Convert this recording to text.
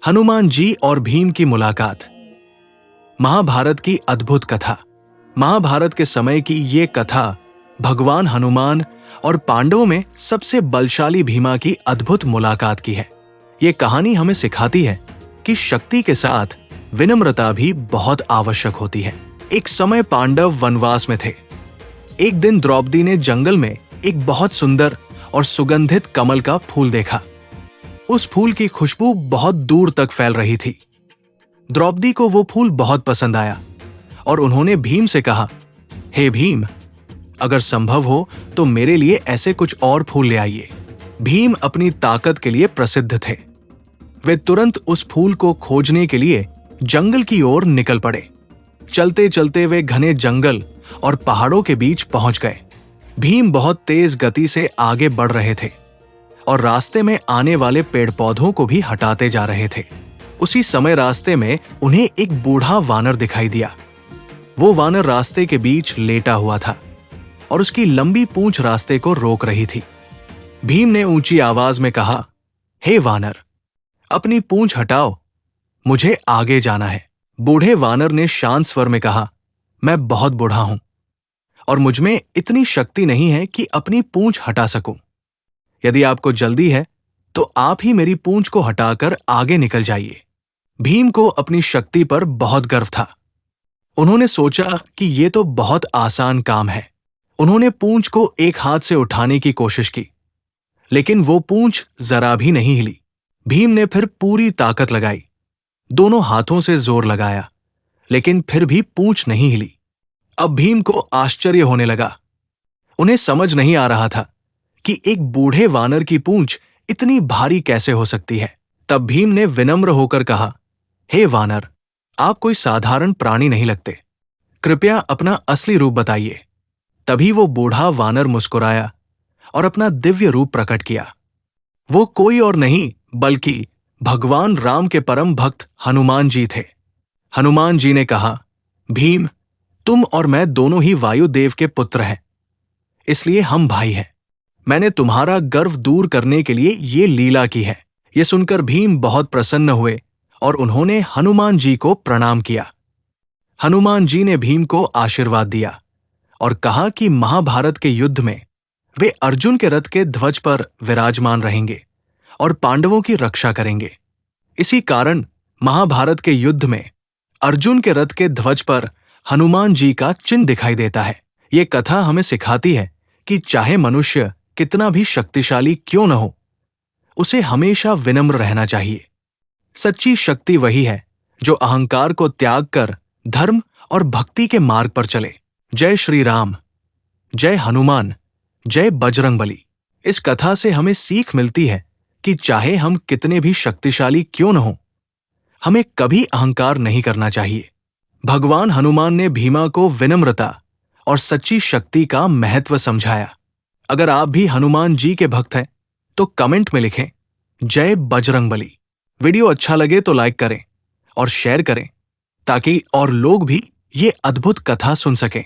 हनुमान जी और भीम की मुलाकात। महाभारत की अद्भुत कथा। महाभारत के समय की ये कथा भगवान हनुमान और पांडवों में सबसे बलशाली भीमा की अद्भुत मुलाकात की है। ये कहानी हमें सिखाती है कि शक्ति के साथ विनम्रता भी बहुत आवश्यक होती है। एक समय पांडव वनवास में थे। एक दिन द्रौपदी ने जंगल में एक बहुत सुंदर और सुगंधित कमल का फूल देखा। उस फूल की खुशबू बहुत दूर तक फैल रही थी। द्रौपदी को वो फूल बहुत पसंद आया और उन्होंने भीम से कहा, हे भीम, अगर संभव हो तो मेरे लिए ऐसे कुछ और फूल ले आइए। भीम अपनी ताकत के लिए प्रसिद्ध थे। वे तुरंत उस फूल को खोजने के लिए जंगल की ओर निकल पड़े। चलते चलते वे घने जंगल और पहाड़ों के बीच पहुंच गए। भीम बहुत तेज गति से आगे बढ़ रहे थे और रास्ते में आने वाले पेड़ पौधों को भी हटाते जा रहे थे। उसी समय रास्ते में उन्हें एक बूढ़ा वानर दिखाई दिया। वो वानर रास्ते के बीच लेटा हुआ था और उसकी लंबी पूंछ रास्ते को रोक रही थी। भीम ने ऊंची आवाज में कहा, हे वानर, अपनी पूंछ हटाओ, मुझे आगे जाना है। बूढ़े वानर ने शांत स्वर में कहा, मैं बहुत बूढ़ा हूं और मुझमें इतनी शक्ति नहीं है कि अपनी पूंछ हटा सकूं। यदि आपको जल्दी है तो आप ही मेरी पूंछ को हटाकर आगे निकल जाइए। भीम को अपनी शक्ति पर बहुत गर्व था। उन्होंने सोचा कि ये तो बहुत आसान काम है। उन्होंने पूंछ को एक हाथ से उठाने की कोशिश की, लेकिन वो पूंछ जरा भी नहीं हिली। भीम ने फिर पूरी ताकत लगाई, दोनों हाथों से जोर लगाया, लेकिन फिर भी पूंछ नहीं हिली। अब भीम को आश्चर्य होने लगा। उन्हें समझ नहीं आ रहा था कि एक बूढ़े वानर की पूंछ इतनी भारी कैसे हो सकती है। तब भीम ने विनम्र होकर कहा, हे वानर, आप कोई साधारण प्राणी नहीं लगते। कृपया अपना असली रूप बताइए। तभी वो बूढ़ा वानर मुस्कुराया और अपना दिव्य रूप प्रकट किया। वो कोई और नहीं बल्कि भगवान राम के परम भक्त हनुमान जी थे। हनुमान जी ने कहा, भीम, तुम और मैं दोनों ही वायुदेव के पुत्र हैं, इसलिए हम भाई हैं। मैंने तुम्हारा गर्व दूर करने के लिए ये लीला की है। ये सुनकर भीम बहुत प्रसन्न हुए और उन्होंने हनुमान जी को प्रणाम किया। हनुमान जी ने भीम को आशीर्वाद दिया और कहा कि महाभारत के युद्ध में वे अर्जुन के रथ के ध्वज पर विराजमान रहेंगे और पांडवों की रक्षा करेंगे। इसी कारण महाभारत के युद्ध में अर्जुन के रथ के ध्वज पर हनुमान जी का चिन्ह दिखाई देता है। ये कथा हमें सिखाती है कि चाहे मनुष्य कितना भी शक्तिशाली क्यों न हो, उसे हमेशा विनम्र रहना चाहिए। सच्ची शक्ति वही है जो अहंकार को त्याग कर धर्म और भक्ति के मार्ग पर चले। जय श्री राम, जय हनुमान, जय बजरंगबली। इस कथा से हमें सीख मिलती है कि चाहे हम कितने भी शक्तिशाली क्यों न हो, हमें कभी अहंकार नहीं करना चाहिए। भगवान हनुमान ने भीमा को विनम्रता और सच्ची शक्ति का महत्व समझाया। अगर आप भी हनुमान जी के भक्त हैं तो कमेंट में लिखें, जय बजरंगबली। वीडियो अच्छा लगे तो लाइक करें और शेयर करें ताकि और लोग भी ये अद्भुत कथा सुन सकें।